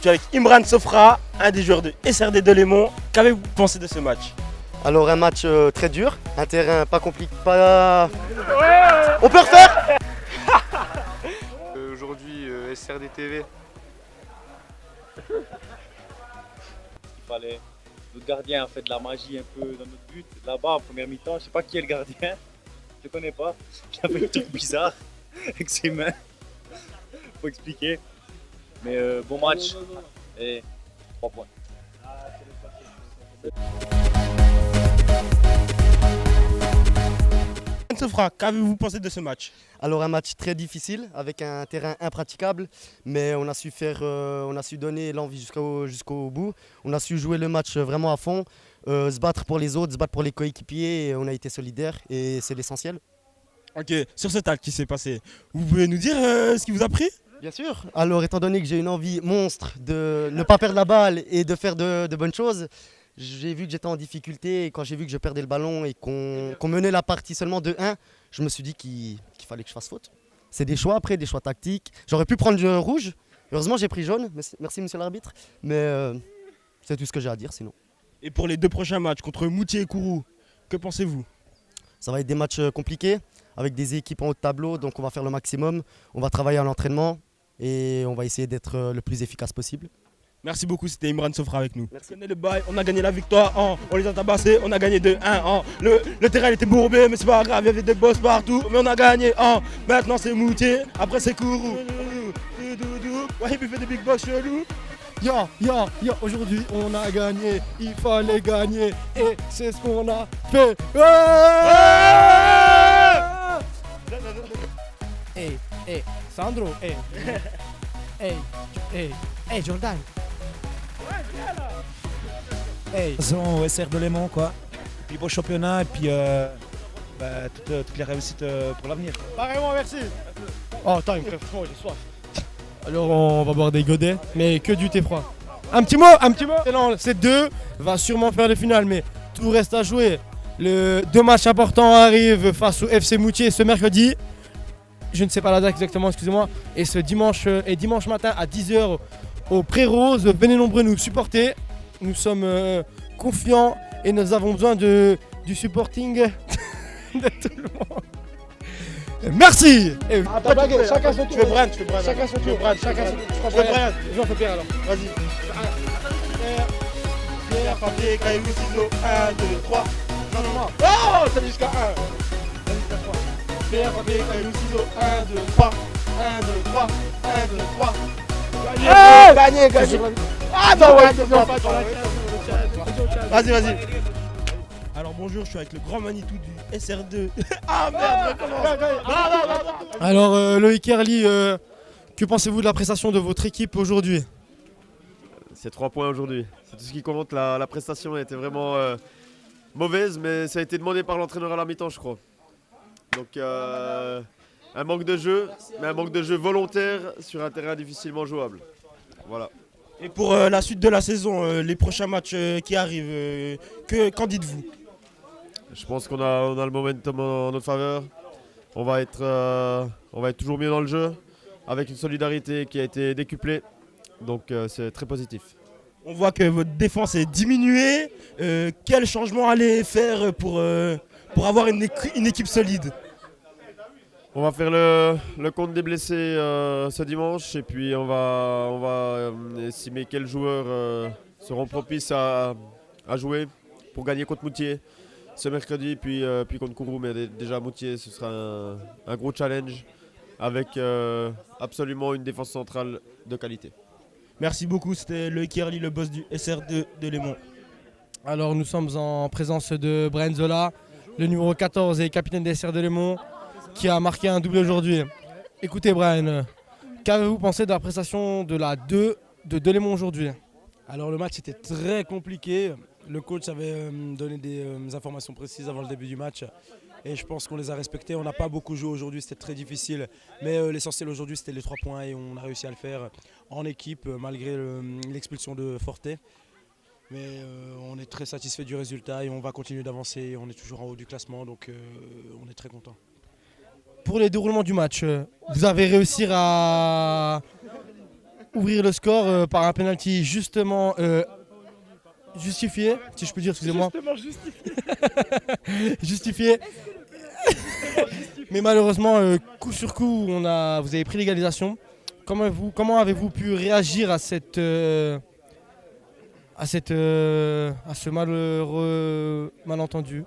suis avec Imran Sofra, un des joueurs de SRD Delémont. Qu'avez-vous pensé de ce match? Alors un match très dur, un terrain pas compliqué, pas... On peut refaire. Aujourd'hui, SRD TV. Il fallait. Notre gardien a fait de la magie un peu dans notre but. Là-bas, en première mi-temps, je sais pas qui est le gardien. Je le connais pas. Il a fait un truc bizarre avec ses mains. Faut expliquer. Mais bon match. Et 3 points. Imran Sofra, qu'avez-vous pensé de ce match? Alors un match très difficile avec un terrain impraticable, mais on a su donner l'envie jusqu'au bout. On a su jouer le match vraiment à fond, se battre pour les autres, se battre pour les coéquipiers. Et on a été solidaires et c'est l'essentiel. Ok, sur cet acte qui s'est passé, vous pouvez nous dire ce qui vous a pris? Bien sûr. Alors étant donné que j'ai une envie monstre de ne pas perdre la balle et de faire de bonnes choses, j'ai vu que j'étais en difficulté et quand j'ai vu que je perdais le ballon et qu'on menait la partie seulement de 1, je me suis dit qu'il fallait que je fasse faute. C'est des choix après, des choix tactiques. J'aurais pu prendre le rouge. Heureusement, j'ai pris jaune. Merci, monsieur l'arbitre. Mais c'est tout ce que j'ai à dire sinon. Et pour les 2 prochains matchs contre Moutier et Kourou, que pensez-vous? Ça va être des matchs compliqués avec des équipes en haut de tableau. Donc on va faire le maximum. On va travailler à l'entraînement et on va essayer d'être le plus efficace possible. Merci beaucoup, c'était Imran Sofra avec nous. Merci. On connaît le bail, on a gagné la victoire, on les a tabassés, on a gagné 2-1. Le terrain il était bourbé, mais c'est pas grave, il y avait des boss partout, mais on a gagné. Maintenant c'est Moutier, après c'est Kourou. Ouais, il fait des big boss chelou. Aujourd'hui on a gagné, il fallait gagner et c'est ce qu'on a fait. Hey, Sandro, hey, Jordan. Hey, au SR Delémont quoi. Et puis beau championnat et puis toutes les réussites pour l'avenir. Pareillement, merci. Oh, attends, il me fait froid, j'ai soif. Alors on va boire des godets, mais que du thé froid. Un petit mot. Non, ces deux va sûrement faire le final, mais tout reste à jouer. Le 2 matchs importants arrivent face au FC Moutier ce mercredi. Je ne sais pas la date exactement, excusez-moi. Et ce dimanche matin à 10h au Pré-Rose. Venez nombreux nous supporter. Nous sommes confiants et nous avons besoin du supporting de tout le monde. Merci. Chacun son tour. Tu veux Brian, Chacun son tour. Chacun son tour. Je veux Brian. Je vais en faire Pierre alors. Vas-y. Pierre, papier, caillou, ciseaux. 1, 2, 3. Non. Oh, ça dit jusqu'à 1. Vas-y, jusqu'à 3. Pierre, papier, caillou, ciseaux. 1, 2, 3. 1, 2, 3. 1, 2, 3. Gagné. Ah non, ouais, Vas-y. Alors bonjour, je suis avec le grand Manitou du SR2. Ah merde, recommence. Alors Loïc Kerli, que pensez-vous de la prestation de votre équipe aujourd'hui? C'est 3 points aujourd'hui. C'est tout ce qui compte. La prestation a été vraiment mauvaise, mais ça a été demandé par l'entraîneur à la mi-temps, je crois. Donc un manque de jeu, mais un manque de jeu volontaire sur un terrain difficilement jouable. Voilà. Et pour la suite de la saison, les prochains matchs qui arrivent, qu'en dites-vous? Je pense qu'on a le momentum en notre faveur. On va être toujours mieux dans le jeu, avec une solidarité qui a été décuplée. Donc c'est très positif. On voit que votre défense est diminuée. Quel changement allez faire pour avoir une équipe solide? On va faire le compte des blessés ce dimanche et puis on va estimer quels joueurs seront propices à jouer pour gagner contre Moutier ce mercredi, puis contre Kourou. Mais déjà Moutier, ce sera un gros challenge avec absolument une défense centrale de qualité. Merci beaucoup, c'était Loïc Kerli, le boss du SR2 de Lémont. Alors nous sommes en présence de Brian Zola, le numéro 14 et capitaine des SR de Lémont, qui a marqué un doublé aujourd'hui. Écoutez Brian, qu'avez-vous pensé de la prestation de la 2 de Delémont aujourd'hui? Alors le match était très compliqué. Le coach avait donné des informations précises avant le début du match et je pense qu'on les a respectées. On n'a pas beaucoup joué aujourd'hui, c'était très difficile. Mais l'essentiel aujourd'hui c'était les 3 points et on a réussi à le faire en équipe malgré l'expulsion de Forte. Mais on est très satisfait du résultat et on va continuer d'avancer. On est toujours en haut du classement donc on est très content. Pour les déroulements du match, vous avez réussi à ouvrir le score par un penalty justement justifié, si je peux dire, excusez-moi. Justement justifié. Justifié. Mais malheureusement, coup sur coup, vous avez pris l'égalisation. Comment avez-vous pu réagir à ce malheureux malentendu?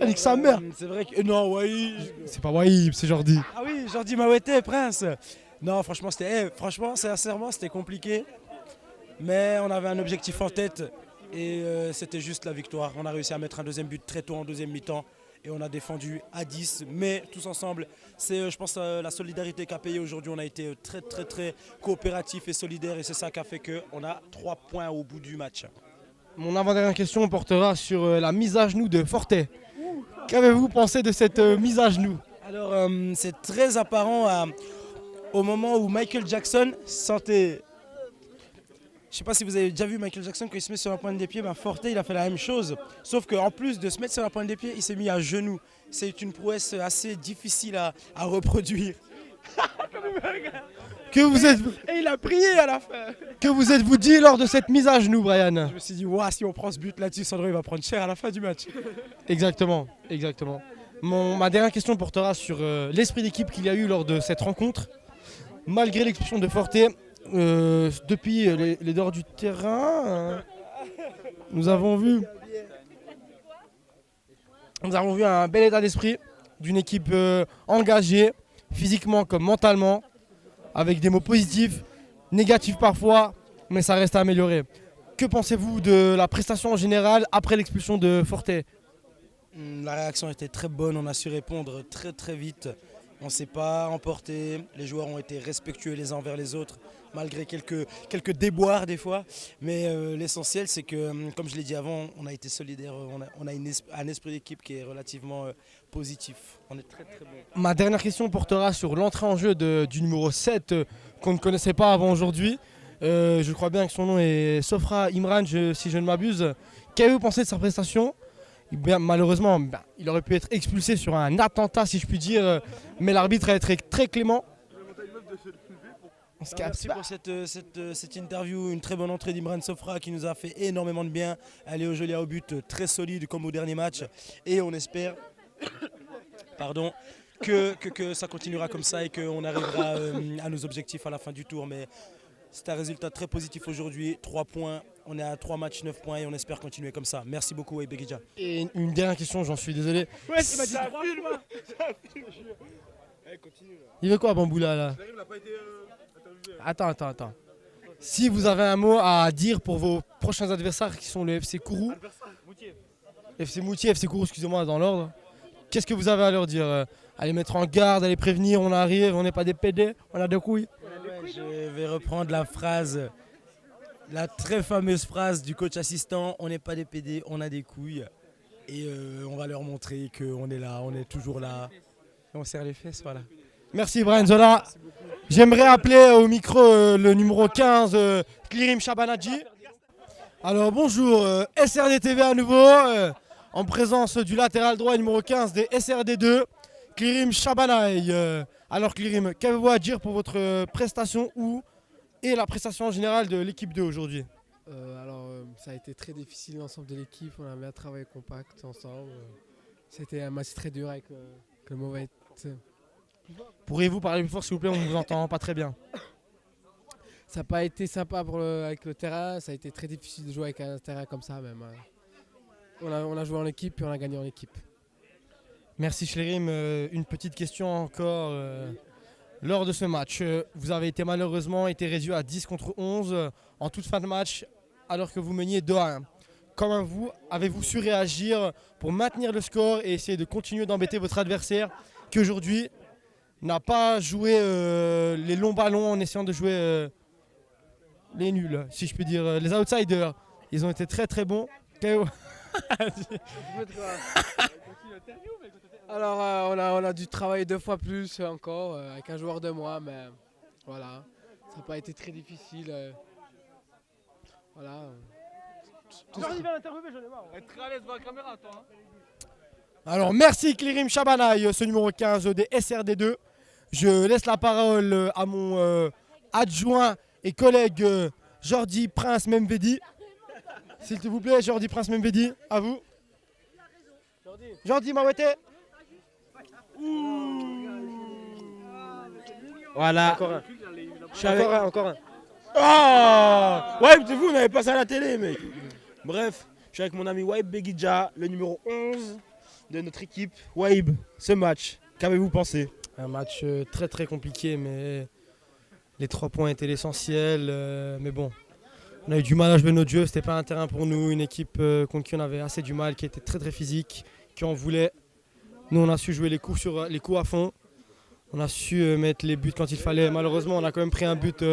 Nique sa mère. C'est vrai que non, ouais. C'est pas Wahib, c'est Jordi. Ah oui, Jordi Mawete, Prince. Non, franchement, sincèrement, c'était compliqué. Mais on avait un objectif en tête et c'était juste la victoire. On a réussi à mettre un deuxième but très tôt en deuxième mi-temps et on a défendu à 10. Mais tous ensemble, c'est je pense la solidarité qu'a payé aujourd'hui. On a été très très très coopératifs et solidaires et c'est ça qui a fait qu'on a 3 points au bout du match. Mon avant-dernière question portera sur la mise à genoux de Fortet. Qu'avez-vous pensé de cette mise à genoux? Alors c'est très apparent au moment où Michael Jackson sentait... Je ne sais pas si vous avez déjà vu Michael Jackson quand il se met sur la pointe des pieds, Fortet il a fait la même chose. Sauf qu'en plus de se mettre sur la pointe des pieds, il s'est mis à genoux. C'est une prouesse assez difficile à reproduire. Et il a prié à la fin. Que vous êtes-vous dit lors de cette mise à genoux, Brian? Je me suis dit, si on prend ce but là-dessus, Sandro il va prendre cher à la fin du match. Exactement. Ma dernière question portera sur l'esprit d'équipe qu'il y a eu lors de cette rencontre. Malgré l'expulsion de Fortet, depuis les dehors du terrain, nous avons vu un bel état d'esprit d'une équipe engagée, physiquement comme mentalement, avec des mots positifs, négatifs parfois, mais ça reste à améliorer. Que pensez-vous de la prestation en général après l'expulsion de Fortet? La réaction était très bonne, on a su répondre très très vite. On ne s'est pas emporté, les joueurs ont été respectueux les uns envers les autres, malgré quelques déboires des fois. Mais l'essentiel, c'est que, comme je l'ai dit avant, on a été solidaires, on a un esprit d'équipe qui est relativement positif. On est très très bon. Ma dernière question portera sur l'entrée en jeu du numéro 7 qu'on ne connaissait pas avant aujourd'hui. Je crois bien que son nom est Sofra Imran, si je ne m'abuse. Qu'avez-vous pensé de sa prestation? Malheureusement, il aurait pu être expulsé sur un attentat, si je puis dire, mais l'arbitre a été très clément. Merci pour cette interview, une très bonne entrée d'Imran Sofra qui nous a fait énormément de bien. Elle est au joli au but, très solide comme au dernier match. Et on espère que ça continuera comme ça et qu'on arrivera à nos objectifs à la fin du tour. Mais c'est un résultat très positif aujourd'hui, 3 points. On est à 3 matchs, 9 points et on espère continuer comme ça. Merci beaucoup, Wahib Begidja. Et une dernière question, j'en suis désolé. Ouais, il m'a dit 3 points. Il veut quoi, Bamboula là? Attends. Si vous avez un mot à dire pour vos prochains adversaires qui sont le FC Kourou, FC Moutier, FC Kourou, excusez-moi, dans l'ordre, qu'est-ce que vous avez à leur dire? À les mettre en garde, à les prévenir, on arrive, on n'est pas des PD, on a des couilles. Je vais reprendre la très fameuse phrase du coach assistant, on n'est pas des PD, on a des couilles. Et on va leur montrer qu'on est là, on est toujours là. Et on serre les fesses, voilà. Merci Brian Zola. J'aimerais appeler au micro le numéro 15, Klirim Shabanadji. Alors bonjour, SRD TV à nouveau, en présence du latéral droit numéro 15 des SRD2, Klirim Shabanay. Alors Klirim, qu'avez-vous à dire pour votre prestation et la prestation en général de l'équipe 2 aujourd'hui? Ça a été très difficile l'ensemble de l'équipe, on a bien travaillé compact ensemble. C'était un match très dur avec le mauvais. Pourriez-vous parler plus fort s'il vous plaît, on ne vous entend pas très bien. Ça n'a pas été sympa avec le terrain, ça a été très difficile de jouer avec un terrain comme ça même. On a joué en équipe et on a gagné en équipe. Merci Shlerim, une petite question encore. Lors de ce match, vous avez malheureusement été réduit à 10 contre 11 en toute fin de match alors que vous meniez 2-1. Comment avez-vous su réagir pour maintenir le score et essayer de continuer d'embêter votre adversaire qui aujourd'hui n'a pas joué les longs ballons en essayant de jouer les nuls, si je puis dire, les outsiders. Ils ont été très très bons. Alors on a dû travailler 2 fois plus encore avec un joueur de moins, mais voilà, ça n'a pas été très difficile. Voilà. Alors merci Klirim Shabanay, ce numéro 15 des SRD2. Je laisse la parole à mon adjoint et collègue Jordi Prince Memvedi. S'il vous plaît, Jordi Prince Memvedi, à vous. Jordi Mawete. Voilà. Encore un. Je suis avec- Encore un. Ah ouais, c'est vous, on avait pas ça à la télé, mec. Bref, je suis avec mon ami Waib Begidja, le numéro 11 de notre équipe. Waib, ce match, qu'avez-vous pensé? Un match très très compliqué, mais les 3 points étaient l'essentiel. Mais bon, on a eu du mal à jouer notre jeu, c'était pas un terrain pour nous. Une équipe contre qui on avait assez du mal, qui était très très physique, qui en voulait. Nous, on a su jouer les coups à fond. On a su mettre les buts quand il fallait. Malheureusement, on a quand même pris un but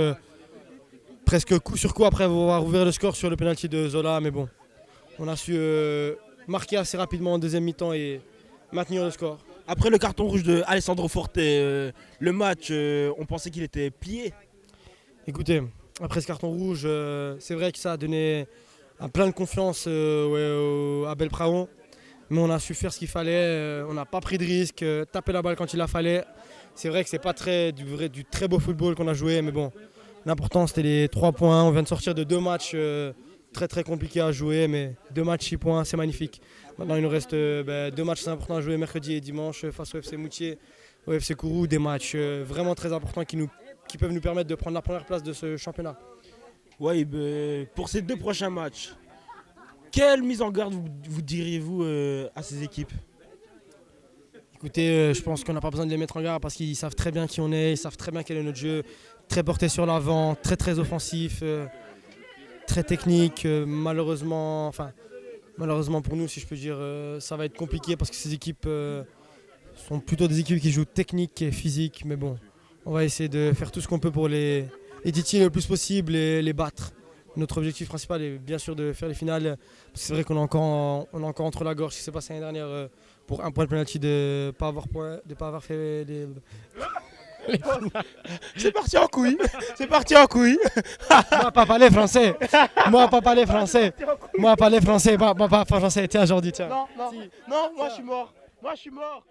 presque coup sur coup après avoir ouvert le score sur le penalty de Zola. Mais bon, on a su marquer assez rapidement en deuxième mi-temps et maintenir le score. Après le carton rouge de Alessandro Forte, le match, on pensait qu'il était plié. Écoutez, après ce carton rouge, c'est vrai que ça a donné un plein de confiance à Belpraon. Mais on a su faire ce qu'il fallait, on n'a pas pris de risque, taper la balle quand il la fallait. C'est vrai que c'est pas du très beau football qu'on a joué, mais bon, l'important c'était les 3 points. On vient de sortir de 2 matchs très très compliqués à jouer, mais 2 matchs 6 points, c'est magnifique. Maintenant il nous reste 2 matchs importants à jouer mercredi et dimanche face au FC Moutier, au FC Kourou, des matchs vraiment très importants qui peuvent nous permettre de prendre la première place de ce championnat. Waib, pour ces 2 prochains matchs, quelle mise en garde vous diriez-vous à ces équipes? Écoutez, je pense qu'on n'a pas besoin de les mettre en garde parce qu'ils savent très bien qui on est, ils savent très bien quel est notre jeu, très porté sur l'avant, très très offensif, très technique. Malheureusement pour nous, si je peux dire, ça va être compliqué parce que ces équipes sont plutôt des équipes qui jouent technique et physique. Mais bon, on va essayer de faire tout ce qu'on peut pour les titiller le plus possible et les battre. Notre objectif principal est bien sûr de faire les finales. C'est vrai qu'on a encore entre la gorge ce qui s'est passé l'année dernière pour un point de penalty de ne pas avoir fait les C'est parti en couille. C'est parti en couille. Moi pas parler français. Moi pas parler français. Moi parler français. Moi pas français. Tiens, Jordi, tiens. Non, moi je suis mort. Moi je suis mort.